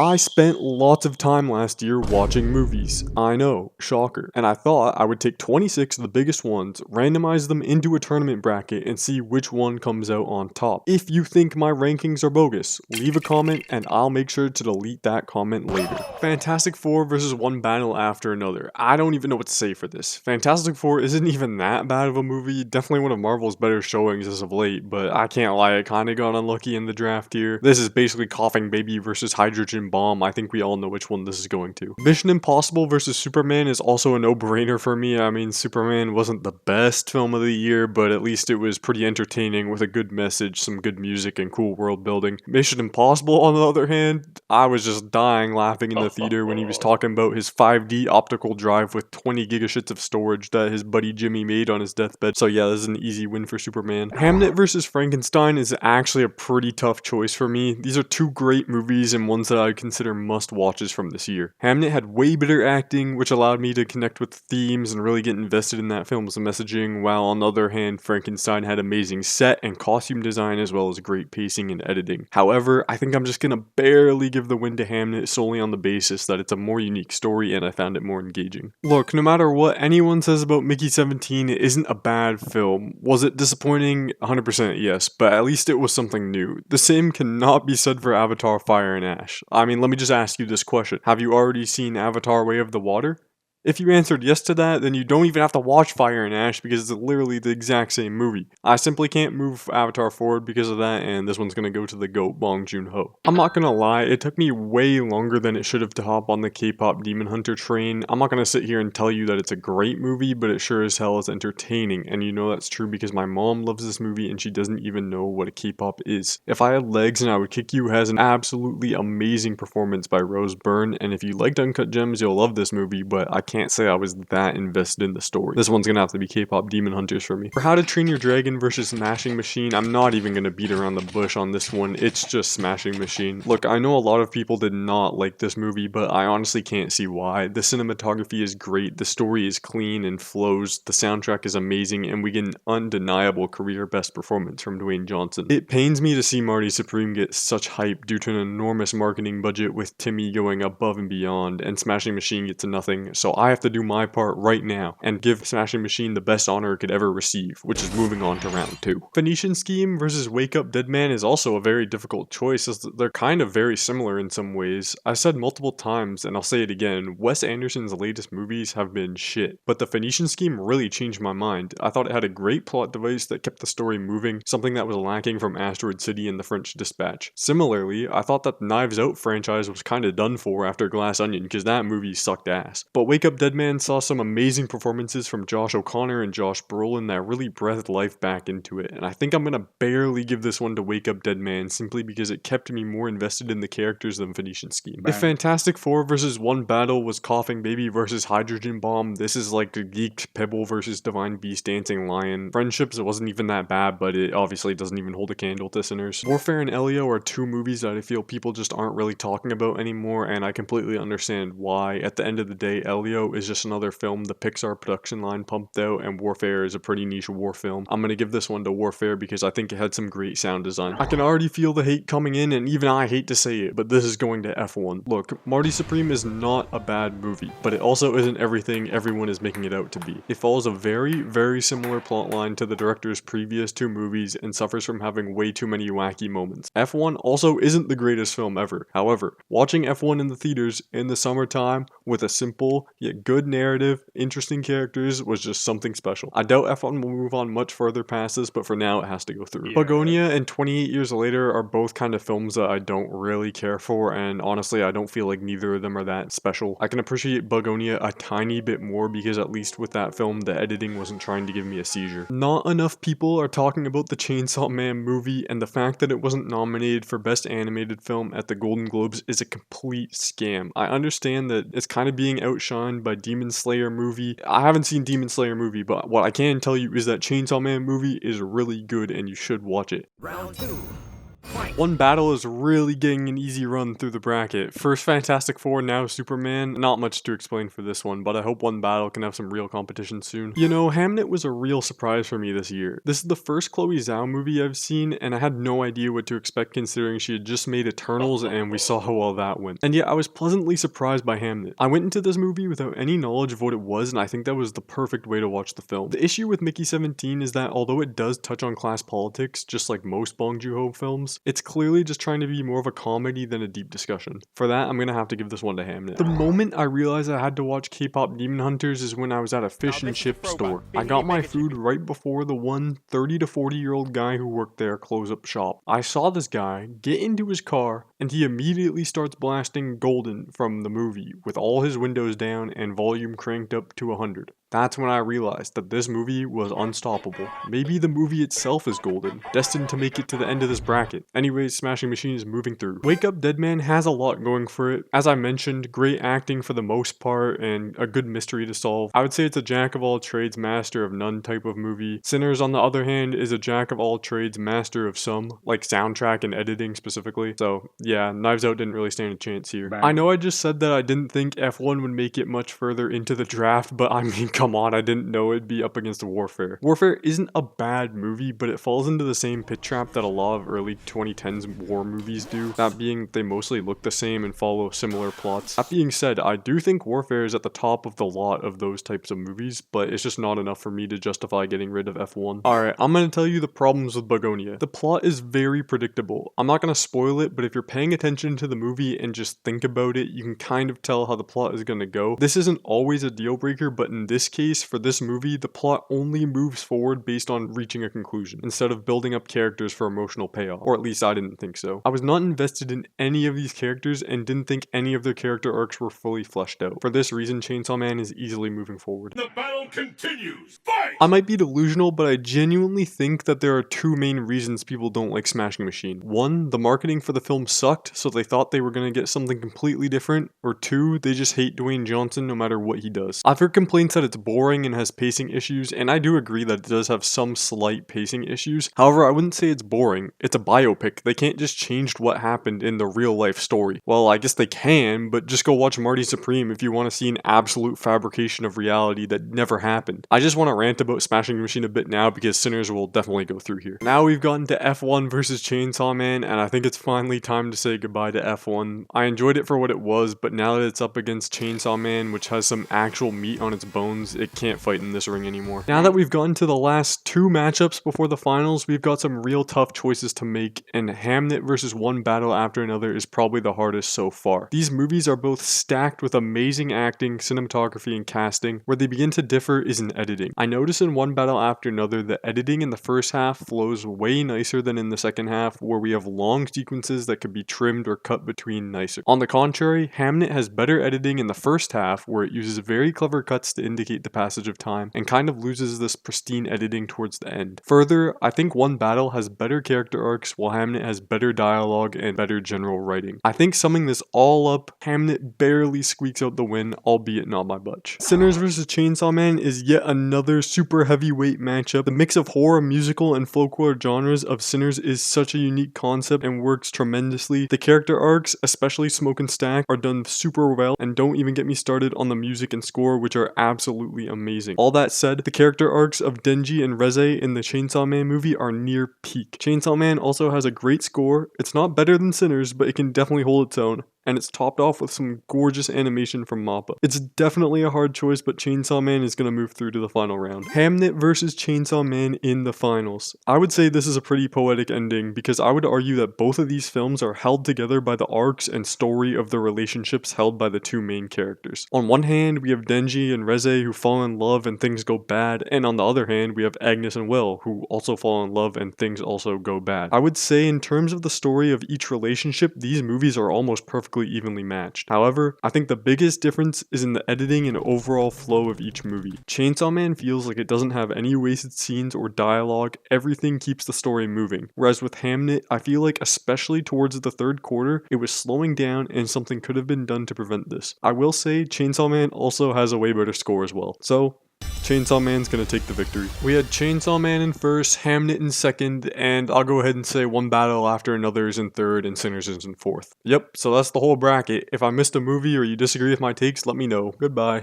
I spent lots of time last year watching movies. I know, shocker. And I thought I would take 26 of the biggest ones, randomize them into a tournament bracket, and see which one comes out on top. If you think my rankings are bogus, leave a comment and I'll make sure to delete that comment later. Fantastic Four versus one battle after another. I don't even know what to say for this. Fantastic Four isn't even that bad of a movie, definitely one of Marvel's better showings as of late, but I can't lie, it kinda got unlucky in the draft here. This is basically Coughing Baby versus Hydrogen Bomb. I think we all know which one this is going to. Mission Impossible versus Superman is also a no-brainer for me. I mean, Superman wasn't the best film of the year, but at least it was pretty entertaining with a good message, some good music, and cool world building. Mission Impossible, on the other hand, I was just dying laughing in the theater when he was talking about his 5D optical drive with 20 gigashits of storage that his buddy Jimmy made on his deathbed. So yeah, this is an easy win for Superman. Hamnet versus Frankenstein is actually a pretty tough choice for me. These are two great movies and ones that I consider must-watches from this year. Hamnet had way better acting, which allowed me to connect with themes and really get invested in that film's messaging, while on the other hand, Frankenstein had amazing set and costume design as well as great pacing and editing. However, I think I'm just gonna barely give the win to Hamnet solely on the basis that it's a more unique story and I found it more engaging. Look, no matter what anyone says about Mickey 17, it isn't a bad film. Was it disappointing? 100% yes, but at least it was something new. The same cannot be said for Avatar Fire and Ash. I mean, let me just ask you this question. Have you already seen Avatar Way of the Water? If you answered yes to that, then you don't even have to watch Fire and Ash because it's literally the exact same movie. I simply can't move Avatar forward because of that, and this one's gonna go to the GOAT, Bong Joon-ho. I'm not gonna lie, it took me way longer than it should have to hop on the K-pop Demon Hunter train. I'm not gonna sit here and tell you that it's a great movie, but it sure as hell is entertaining, and you know that's true because my mom loves this movie and she doesn't even know what a K-pop is. If I Had Legs and I Would Kick You has an absolutely amazing performance by Rose Byrne, and if you liked Uncut Gems, you'll love this movie, but I can't say I was that invested in the story. This one's gonna have to be K-pop Demon Hunters for me. For How to Train Your Dragon versus Smashing Machine, I'm not even gonna beat around the bush on this one. It's just Smashing Machine. Look, I know a lot of people did not like this movie, but I honestly can't see why. The cinematography is great, the story is clean and flows, the soundtrack is amazing, and we get an undeniable career best performance from Dwayne Johnson. It pains me to see Marty Supreme get such hype due to an enormous marketing budget with Timmy going above and beyond, and Smashing Machine gets nothing, so I have to do my part right now and give Smashing Machine the best honor it could ever receive, which is moving on to round 2. Phoenician Scheme versus Wake Up Dead Man is also a very difficult choice as they're kind of very similar in some ways. I said multiple times, and I'll say it again, Wes Anderson's latest movies have been shit, but the Phoenician Scheme really changed my mind. I thought it had a great plot device that kept the story moving, something that was lacking from Asteroid City and The French Dispatch. Similarly, I thought that the Knives Out franchise was kinda done for after Glass Onion because that movie sucked ass. But Wake Up Dead Man saw some amazing performances from Josh O'Connor and Josh Brolin that really breathed life back into it, and I think I'm gonna barely give this one to Wake Up Dead Man simply because it kept me more invested in the characters than Phoenician Scheme. If Fantastic Four versus One Battle was Coughing Baby versus Hydrogen Bomb, this is like the Geeked Pebble versus Divine Beast Dancing Lion. Friendships, it wasn't even that bad, but it obviously doesn't even hold a candle to Sinners. Warfare and Elio are two movies that I feel people just aren't really talking about anymore, and I completely understand why. At the end of the day, Elio is just another film the Pixar production line pumped out, and Warfare is a pretty niche war film. I'm gonna give this one to Warfare because I think it had some great sound design. I can already feel the hate coming in, and even I hate to say it, but this is going to F1. Look, Marty Supreme is not a bad movie, but it also isn't everything everyone is making it out to be. It follows a very similar plotline to the director's previous two movies and suffers from having way too many wacky moments. F1 also isn't the greatest film ever. However, watching F1 in the theaters in the summertime with a simple yet good narrative, interesting characters was just something special. I doubt F1 will move on much further past this, but for now it has to go through. Begonia and 28 Years Later are both kind of films that I don't really care for, and honestly I don't feel like neither of them are that special. I can appreciate Begonia a tiny bit more because at least with that film the editing wasn't trying to give me a seizure. Not enough people are talking about the Chainsaw Man movie, and the fact that it wasn't nominated for Best Animated Film at the Golden Globes is a complete scam. I understand that it's kind of being outshined by Demon Slayer movie. I haven't seen Demon Slayer movie, but what I can tell you is that Chainsaw Man movie is really good and you should watch it. Round 2. One Battle is really getting an easy run through the bracket. First Fantastic Four, now Superman. Not much to explain for this one, but I hope One Battle can have some real competition soon. You know, Hamnet was a real surprise for me this year. This is the first Chloe Zhao movie I've seen, and I had no idea what to expect considering she had just made Eternals and we saw how well that went. And yet I was pleasantly surprised by Hamnet. I went into this movie without any knowledge of what it was, and I think that was the perfect way to watch the film. The issue with Mickey 17 is that although it does touch on class politics, just like most Bong Joon-ho films, it's clearly just trying to be more of a comedy than a deep discussion. For that, I'm gonna have to give this one to Hamnet. The moment I realized I had to watch K-pop Demon Hunters is when I was at a fish and chip store. I got my food right before the one 30 to 40-year-old guy who worked there close up shop. I saw this guy get into his car and he immediately starts blasting Golden from the movie with all his windows down and volume cranked up to 100. That's when I realized that this movie was unstoppable. Maybe the movie itself is golden, destined to make it to the end of this bracket. Anyways, Smashing Machine is moving through. Wake Up Dead Man has a lot going for it. As I mentioned, great acting for the most part and a good mystery to solve. I would say it's a jack of all trades, master of none type of movie. Sinners, on the other hand, is a jack of all trades, master of some, like soundtrack and editing specifically. So yeah, Knives Out didn't really stand a chance here. I know I just said that I didn't think F1 would make it much further into the draft, but I mean, come on, I didn't know it'd be up against Warfare. Warfare isn't a bad movie, but it falls into the same pit trap that a lot of early 2010s war movies do, that being they mostly look the same and follow similar plots. That being said, I do think Warfare is at the top of the lot of those types of movies, but it's just not enough for me to justify getting rid of F1. Alright, I'm gonna tell you the problems with Begonia. The plot is very predictable. I'm not gonna spoil it, but if you're paying attention to the movie and just think about it, you can kind of tell how the plot is gonna go. This isn't always a deal breaker, but in this case, for this movie, the plot only moves forward based on reaching a conclusion, instead of building up characters for emotional payoff. Or at least I didn't think so. I was not invested in any of these characters and didn't think any of their character arcs were fully fleshed out. For this reason, Chainsaw Man is easily moving forward. The battle continues! Fight! I might be delusional, but I genuinely think that there are two main reasons people don't like Smashing Machine. One, the marketing for the film sucked, so they thought they were gonna get something completely different. Or two, they just hate Dwayne Johnson no matter what he does. I've heard complaints that it's boring and has pacing issues, and I do agree that it does have some slight pacing issues. However, I wouldn't say it's boring. It's a biopic. They can't just change what happened in the real life story. Well, I guess they can, but just go watch Marty Supreme if you want to see an absolute fabrication of reality that never happened. I just want to rant about Smashing Machine a bit now because Sinners will definitely go through here. Now we've gotten to F1 versus Chainsaw Man, and I think it's finally time to say goodbye to F1. I enjoyed it for what it was, but now that it's up against Chainsaw Man, which has some actual meat on its bones, it can't fight in this ring anymore. Now that we've gotten to the last two matchups before the finals, we've got some real tough choices to make, and Hamnet versus One Battle After Another is probably the hardest so far. These movies are both stacked with amazing acting, cinematography, and casting. Where they begin to differ is in editing. I notice in One Battle After Another, the editing in the first half flows way nicer than in the second half, where we have long sequences that could be trimmed or cut between nicer. On the contrary, Hamnet has better editing in the first half, where it uses very clever cuts to indicate the passage of time, and kind of loses this pristine editing towards the end. Further, I think One Battle has better character arcs, while Hamnet has better dialogue and better general writing. I think summing this all up, Hamnet barely squeaks out the win, albeit not by much. Sinners vs. Chainsaw Man is yet another super heavyweight matchup. The mix of horror, musical, and folklore genres of Sinners is such a unique concept and works tremendously. The character arcs, especially Smoke and Stack, are done super well, and don't even get me started on the music and score, which are absolutely amazing. All that said, the character arcs of Denji and Reze in the Chainsaw Man movie are near peak. Chainsaw Man also has a great score. It's not better than Sinners, but it can definitely hold its own, and it's topped off with some gorgeous animation from MAPPA. It's definitely a hard choice, but Chainsaw Man is going to move through to the final round. Hamnet versus Chainsaw Man in the finals. I would say this is a pretty poetic ending, because I would argue that both of these films are held together by the arcs and story of the relationships held by the two main characters. On one hand, we have Denji and Reze who fall in love and things go bad, and on the other hand, we have Agnes and Will who also fall in love and things also go bad. I would say in terms of the story of each relationship, these movies are almost perfectly evenly matched. However, I think the biggest difference is in the editing and overall flow of each movie. Chainsaw Man feels like it doesn't have any wasted scenes or dialogue, everything keeps the story moving. Whereas with Hamnet, I feel like especially towards the third quarter, it was slowing down and something could have been done to prevent this. I will say Chainsaw Man also has a way better score as well. So Chainsaw Man's gonna take the victory. We had Chainsaw Man in first, Hamnet in second, and I'll go ahead and say One Battle After Another is in third, and Sinners is in fourth. Yep, so that's the whole bracket. If I missed a movie or you disagree with my takes, let me know. Goodbye.